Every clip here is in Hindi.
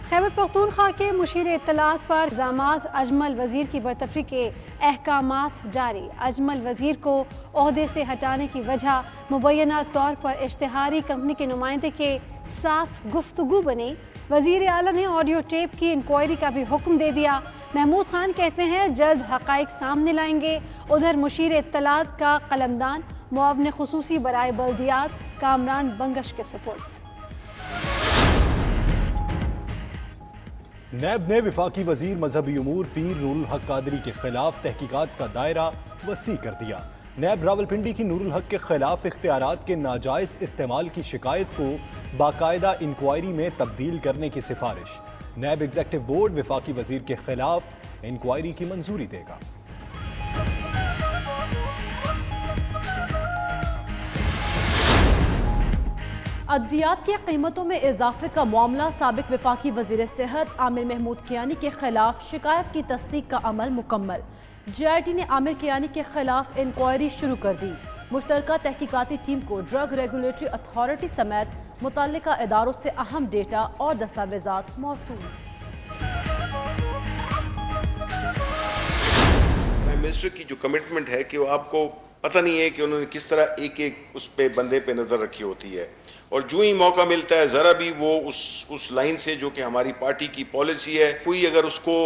खैबर पख्तूनख्वा के मुशीर इत्तलात पर इल्ज़ामात, अजमल वज़ीर की बरतफ़री के अहकामात जारी। अजमल वज़ीर को ओहदे से हटाने की वजह मुबैना तौर पर इश्तिहारी कंपनी के नुमाइंदे के साथ गुफ्तगू बनी। वज़ीर आला ने ऑडियो टेप की इंक्वायरी का भी हुक्म दे दिया। महमूद खान कहते हैं जल्द हक़ाइक़ सामने लाएंगे। उधर मुशीर इत्तलात का कलमदान मुआवने खुसूसी बराए बल्दियात कामरान बंगश के सुपुर्द। नैब ने वफाकी वजीर मजहबी उमूर पीर नूरुल हक कादरी के खिलाफ तहकीकात का दायरा वसी कर दिया। नैब रावलपिंडी की नूरुल हक के खिलाफ इख्तियारात के नाजायज़ इस्तेमाल की शिकायत को बाकायदा इंक्वायरी में तब्दील करने की सिफारिश। नैब एग्जेक्टिव बोर्ड वफाकी वजीर के खिलाफ इंक्वायरी की मंजूरी देगा। अद्वियात की कीमतों में इजाफे का मामला, साबिक वफाकी वजीर सेहत आमिर महमूद कियानी के खिलाफ शिकायत की तस्दीक का अमल मुकम्मल। JIT ने आमिर कियानी के खिलाफ इंक्वायरी शुरू कर दी। मुश्तरका तहकीकाती टीम को ड्रग रेगुलेटरी अथॉरिटी समेत मुतल्लिका इदारों से अहम डेटा और दस्तावेजात मौसूल। प्राइम मिनिस्टर की जो कमिटमेंट है कि वो आपको पता नहीं है कि उन्होंने किस तरह एक एक उस पे बंदे पे नजर रखी होती है, और जो ही मौका मिलता है जरा भी वो उस लाइन से जो कि हमारी पार्टी की पॉलिसी है, कोई अगर उसको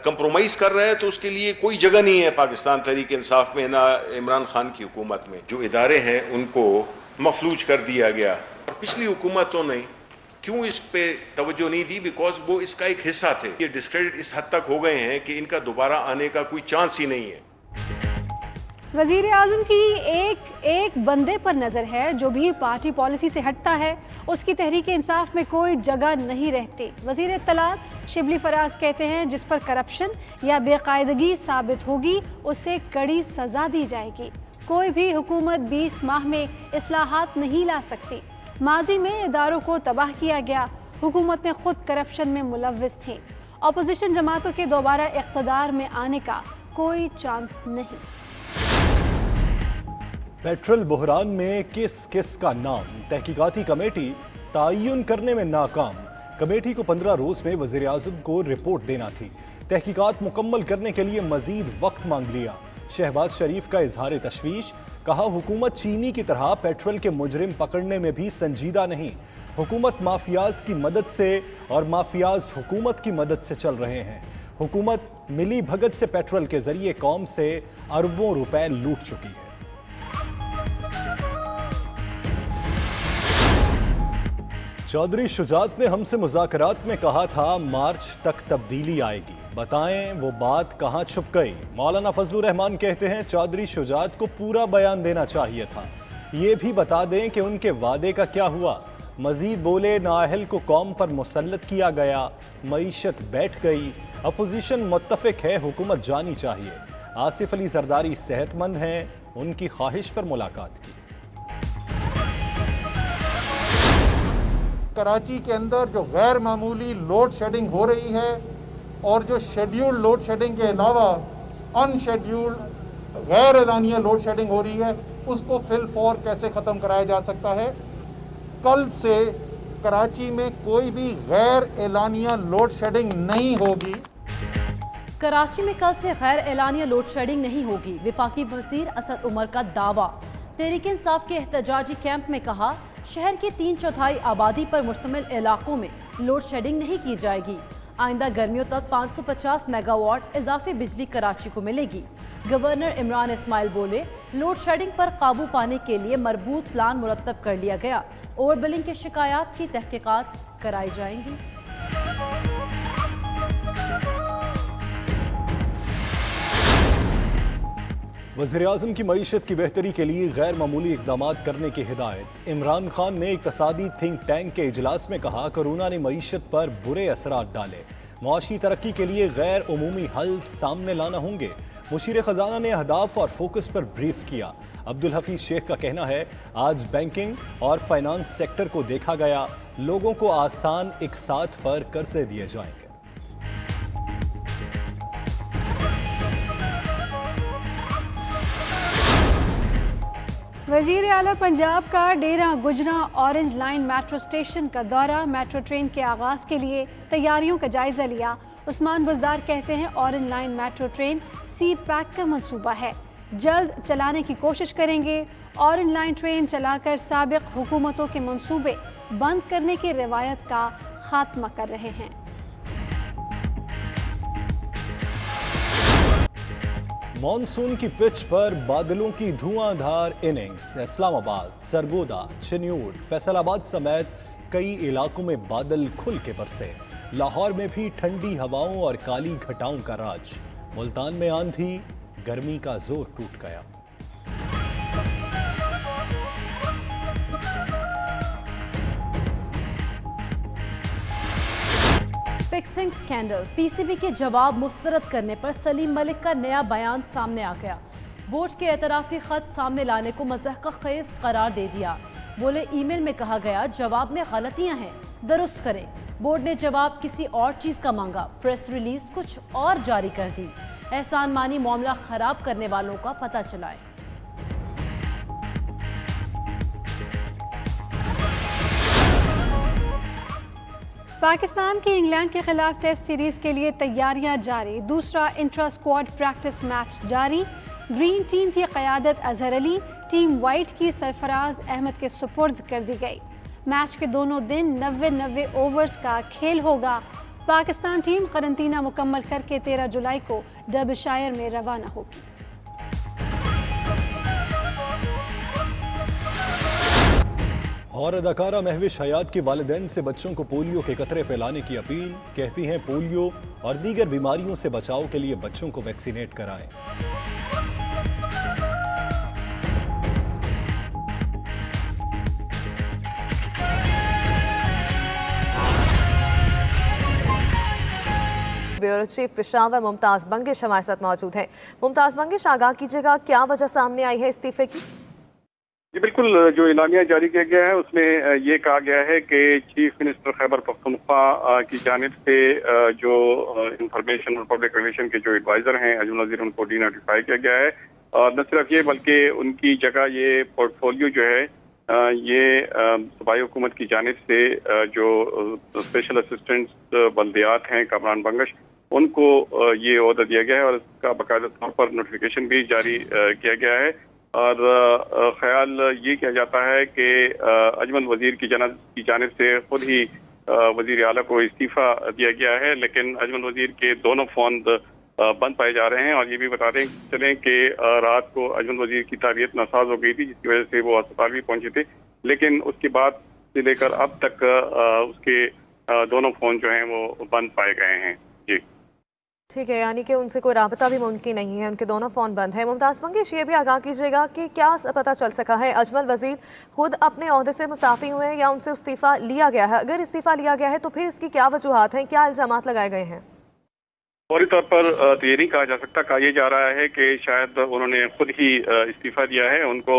कंप्रोमाइज कर रहा है तो उसके लिए कोई जगह नहीं है पाकिस्तान तहरीक इंसाफ में, ना इमरान खान की हुकूमत में। जो इदारे हैं उनको मफलूज कर दिया गया, और पिछली हुकूमतों ने क्यों इस पे तवज्जो नहीं दी? बिकॉज वो इसका एक हिस्सा थे। ये डिस्क्रेडिट इस हद तक हो गए हैं कि इनका दोबारा आने का कोई चांस ही नहीं है। वज़ीर आज़म की एक बंदे पर नज़र है, जो भी पार्टी पॉलिसी से हटता है उसकी तहरीक इंसाफ में कोई जगह नहीं रहती। वज़ीर इत्तलात शिबली फराज कहते हैं जिस पर करप्शन या बेकायदगी साबित होगी उसे कड़ी सज़ा दी जाएगी। कोई भी हुकूमत 20 माह में इस्लाहात नहीं ला सकती। माजी में इदारों को तबाह किया गया, हुकूमतें खुद करप्शन में मुलव्विस थीं। अपोजिशन जमातों के दोबारा इक़्तिदार में आने का कोई चांस नहीं। पेट्रोल बहरान में किस किस का नाम, तहकीकाती कमेटी तयन करने में नाकाम। कमेटी को 15 रोज में वज़ीर आज़म को रिपोर्ट देना थी। तहकीकात मुकम्मल करने के लिए मजीद वक्त मांग लिया। शहबाज शरीफ का इजहार तशवीश, कहा हुकूमत चीनी की तरह पेट्रोल के मुजरिम पकड़ने में भी संजीदा नहीं। हुकूमत माफियाज की मदद से और माफियाज हुकूमत की मदद से चल रहे हैं। हुकूमत मिली भगत से पेट्रोल के जरिए कौम से अरबों रुपए लूट चुकी है। चौधरी शुजात ने हमसे मुज़ाकरात में कहा था मार्च तक तब्दीली आएगी, बताएं वो बात कहां छुप गई। मौलाना फजलुर रहमान कहते हैं चौधरी शुजात को पूरा बयान देना चाहिए था, ये भी बता दें कि उनके वादे का क्या हुआ। मजीद बोले नाअहल को कौम पर मुसल्लत किया गया, मईशत बैठ गई, अपोजिशन मुत्तफिक है, हुकूमत जानी चाहिए। आसिफ अली जरदारी सेहतमंद हैं, उनकी ख्वाहिश पर मुलाकात की। कराची के अंदर जो गैर मामूली लोड शेडिंग हो रही है और जो शेड्यूल्ड लोड शेडिंग के अलावा अनशेड्यूल्ड गैर एलानिया लोड शेडिंग हो रही है, उसको फिल फॉर कैसे ख़त्म कराया जा सकता है। कल से कराची में कोई भी गैर एलानिया लोड शेडिंग नहीं होगी। कराची में कल से गैर एलानिया लोड शेडिंग नहीं होगी, वफाकी वज़ीर असद उमर का दावा। तहरीक इंसाफ के एहतजाजी कैंप में कहा शहर के 3/4 आबादी पर मुश्तमिल इलाकों में लोड शेडिंग नहीं की जाएगी। आइंदा गर्मियों तक 550 मेगावाट इजाफी बिजली कराची को मिलेगी। गवर्नर इमरान इस्माइल बोले लोड शेडिंग पर काबू पाने के लिए मरबूत प्लान मुरतब कर लिया गया। ओवर बिलिंग की शिकायत की तहकीकात कराई जाएंगी। वज़ीर आज़म की मईशत की बेहतरी के लिए गैर मामूली इकदाम करने की हिदायत। इमरान खान ने इक़्तिसादी थिंक टैंक के इजलास में कहा कोरोना ने मईशत पर बुरे असरात डाले, मुआशी तरक्की के लिए गैर उमूमी हल सामने लाना होंगे। मुशीर ख़जाना ने अहदाफ और फोकस पर ब्रीफ किया। अब्दुल हफीज़ शेख का कहना है आज बैंकिंग और फाइनेंस सेक्टर को देखा गया, लोगों को आसान इकसात पर कर्जे दिए जाएंगे। वजीर आला पंजाब का डेरा गुजरा ऑरेंज लाइन मेट्रो स्टेशन का दौरा, मेट्रो ट्रेन के आगाज़ के लिए तैयारियों का जायजा लिया। उस्मान बुज़दार कहते हैं ऑरेंज लाइन मेट्रो ट्रेन सी पैक का मंसूबा है, जल्द चलाने की कोशिश करेंगे। ऑरेंज लाइन ट्रेन चलाकर साबिक हुकूमतों के मंसूबे बंद करने की रिवायत का खात्मा कर रहे हैं। मॉनसून की पिच पर बादलों की धुआंधार इनिंग्स। इस्लामाबाद, सरगोदा, चिन्यूर, फैसलाबाद समेत कई इलाकों में बादल खुल के बरसे। लाहौर में भी ठंडी हवाओं और काली घटाओं का राज। मुल्तान में आंधी, गर्मी का जोर टूट गया। फिक्सिंग स्कैंडल, पीसीबी के जवाब मुस्तरद करने पर सलीम मलिक का नया बयान सामने आ गया। बोर्ड के एतराफ़ी खत सामने लाने को मज़हक़-ख़ेज़ करार दे दिया। बोले ईमेल में कहा गया जवाब में गलतियां हैं, दुरुस्त करें। बोर्ड ने जवाब किसी और चीज़ का मांगा, प्रेस रिलीज कुछ और जारी कर दी। एहसान मानी मामला ख़राब करने वालों का पता चलाए। पाकिस्तान की इंग्लैंड के खिलाफ टेस्ट सीरीज के लिए तैयारियां जारी। दूसरा इंट्रा स्क्वाड प्रैक्टिस मैच जारी। ग्रीन टीम की क़यादत अजहर अली, टीम वाइट की सरफराज अहमद के सुपुर्द कर दी गई। मैच के दोनों दिन 90 ओवर्स का खेल होगा। पाकिस्तान टीम करंतना मुकम्मल करके 13 जुलाई को डर्बशायर में रवाना होगी। और अदाकारा महविश हयात के वालिदैन से बच्चों को पोलियो के कतरे पिलाने की अपील। कहती हैं पोलियो और दीगर बीमारियों से बचाव के लिए बच्चों को वैक्सीनेट कराएं। ब्यूरो चीफ पेशावर मुमताज बंगिश हमारे साथ मौजूद हैं। मुमताज बंगिश, आगाह कीजिएगा, क्या वजह सामने आई है इस्तीफे की? जी बिल्कुल, जो इलामिया जारी किया गया है उसमें ये कहा गया है कि चीफ मिनिस्टर खैबर पख्तूनख्वा की जानिब से जो इंफॉर्मेशन और पब्लिक रिलेशन के जो एडवाइजर हैं अजमल वजीर, उनको डीनोटिफाई किया गया है। और न सिर्फ ये बल्कि उनकी जगह ये पोर्टफोलियो जो है ये सूबाई हुकूमत की जानिब से जो स्पेशल असिस्टेंट बल्दियात हैं कामरान बंगश, उनको ये ओहदा दिया गया है और इसका बाकायदा तौर पर नोटिफिकेशन भी जारी किया गया है। और ख्याल ये किया जाता है कि अजमल वजीर की जानिब से खुद ही वजीर आला को इस्तीफा दिया गया है, लेकिन अजमल वजीर के दोनों फ़ोन बंद पाए जा रहे हैं। और ये भी बताते चलें कि रात को अजमल वजीर की तबीयत नासाज हो गई थी, जिसकी वजह से वो अस्पताल भी पहुंचे थे, लेकिन उसके बाद से लेकर अब तक उसके दोनों फ़ोन जो हैं वो बंद पाए गए हैं। जी ठीक है, यानी कि उनसे कोई राबता भी मुमकिन नहीं है, उनके दोनों फ़ोन बंद है। मुमताज़ बंगिश, ये भी आगाह कीजिएगा कि क्या पता चल सका है अजमल वजीर खुद अपने ओहदे से मुस्ताफ़ी हुए हैं या उनसे इस्तीफ़ा लिया गया है? अगर इस्तीफ़ा लिया गया है तो फिर इसकी क्या वजूहात हैं, क्या इल्ज़ामात लगाए गए हैं? फौरी तौर पर तो ये नहीं कहा जा सकता। कहा यह जा रहा है कि शायद उन्होंने खुद ही इस्तीफा दिया है। उनको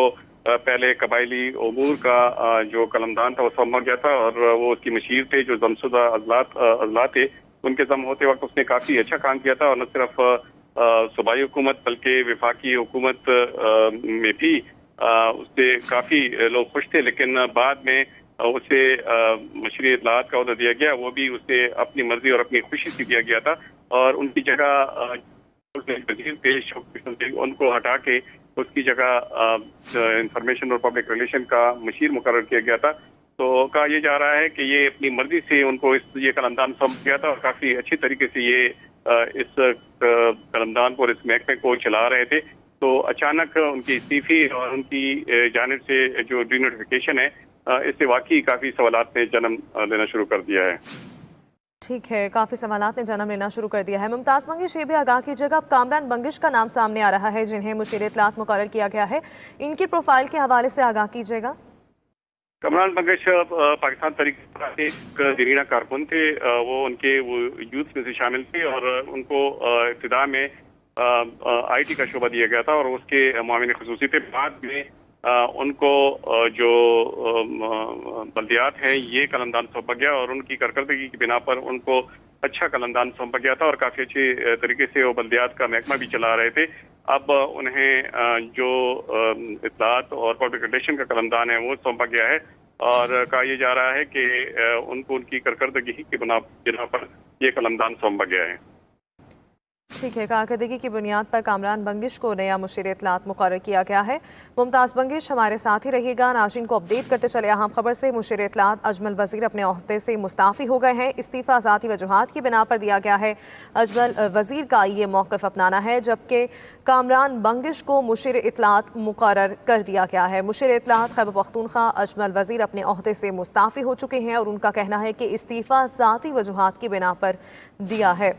पहले कबायली उमूर का जो कलमदान था वो सौंपा गया था और वो उसकी मशीर थे, जो जमशुदा अजला थे, उनके जम होते वक्त उसने काफ़ी अच्छा काम किया था। और न सिर्फ सूबाई हुकूमत बल्कि वफाकी हुकूमत में भी उससे काफ़ी लोग खुश थे, लेकिन बाद में उसे मशरी इतलात का ओहदा दिया गया। वो भी उसे अपनी मर्जी और अपनी खुशी से दिया गया था और उनकी जगह वजीर पेश उनको हटा के उसकी जगह इंफॉर्मेशन और पब्लिक रिलेशन का मशीर मुकर्रर किया गया था। तो कहा यह जा रहा है कि ये अपनी मर्जी से उनको ये कलमदान सौंप गया था और काफ़ी अच्छी तरीके से ये इस कलमदान को और इस महकमे को चला रहे थे। तो अचानक उनकी इस्तीफी और उनकी जानिब से जो डीनोटिफिकेशन है, इससे वाकई काफ़ी सवालात ने जन्म लेना शुरू कर दिया है। ठीक है, काफ़ी सवालात ने जन्म लेना शुरू कर दिया है। मुमताज़ बंगिश, ये भी आगाह कीजिएगा, अब कामरान बंगिश का नाम सामने आ रहा है जिन्हें मुशीर इत्तलात मुकर्रर किया गया है, इनकी प्रोफाइल के हवाले से आगाह कीजिएगा। कामरान बंगिश पाकिस्तान तहरीक एक जरीना कारकुन थे। वो उनके यूथ में से शामिल थे और उनको इब्तिदा में IT का शोबा दिया गया था और उसके मुआविन खुसूसी थे। बाद में उनको जो बल्दियात हैं ये कलमदान सौंपा गया और उनकी कारकर्दगी की बिना पर उनको अच्छा कलमदान सौंपा गया था और काफ़ी अच्छे तरीके से वो बल्दियात का महकमा भी चला रहे थे। अब उन्हें जो इत्तलात और पब्लिक रिलेशन का कलमदान है वो सौंपा गया है और कहा यह जा रहा है कि उनको उनकी कारकर्दगी की बिना पर ये कलमदान सौंपा गया है। ठीक है, कारकर्दगी की बुनियाद पर कामरान बंगिश को नया मुशीर इत्तलात मुकर्रर किया गया है। मुमताज़ बंगिश हमारे साथ ही रहिएगा। नाज़रीन को अपडेट करते चले अहम खबर से। मुशीर इत्तलात अजमल वज़ीर अपने ओहदे से मुस्ताफ़ी हो गए हैं। इस्तीफ़ा ज़ाती वजूहात की बिना पर दिया गया है। अजमल वज़ीर का ये मौक़िफ़ अपनाना है, जबकि कामरान बंगिश को मुशीर इत्तलात मुकर्रर कर दिया गया है। मुशीर इत्तलात खैबर पख्तूनख्वा अजमल वज़ीर अपने ओहदे से मुस्ताफ़ी हो चुके हैं और उनका कहना है कि इस्तीफ़ा ज़ाती वजूहात की बिना पर दिया है।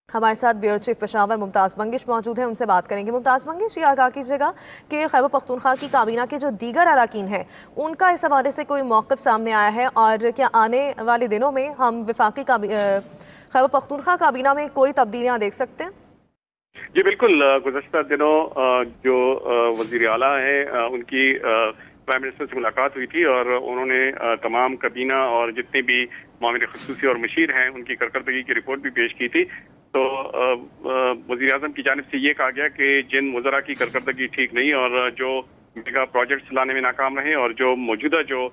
हमारे साथ ब्यूरो चीफ पेशावर मुमताज़ बंगिश मौजूद है, उनसे बात करेंगे। मुमताज़ बंगिश, ये आगाह कीजिएगा कि खैबर पख्तूनख्वा की काबीना के जो दीगर अरकान हैं उनका इस हवाले से कोई मौक़िफ़ सामने आया है और क्या आने वाले दिनों में हम वफाकी खैबर पख्तूनख्वा काबीना में कोई तब्दीलियाँ देख सकते हैं? जी बिल्कुल, गुज़श्ता दिनों जो वज़ीर आला है उनकी प्राइम मिनिस्टर से मुलाकात हुई थी और उन्होंने तमाम काबीना और जितने भी मामले ख़ुसूसी और मशीर हैं उनकी कारकर्दगी की रिपोर्ट भी पेश की थी। तो वज़ीर आज़म की जानिब से ये कहा गया कि जिन वज़रा की कारकर्दगी ठीक नहीं और जो मेगा प्रोजेक्ट्स लाने में नाकाम रहे और जो मौजूदा जो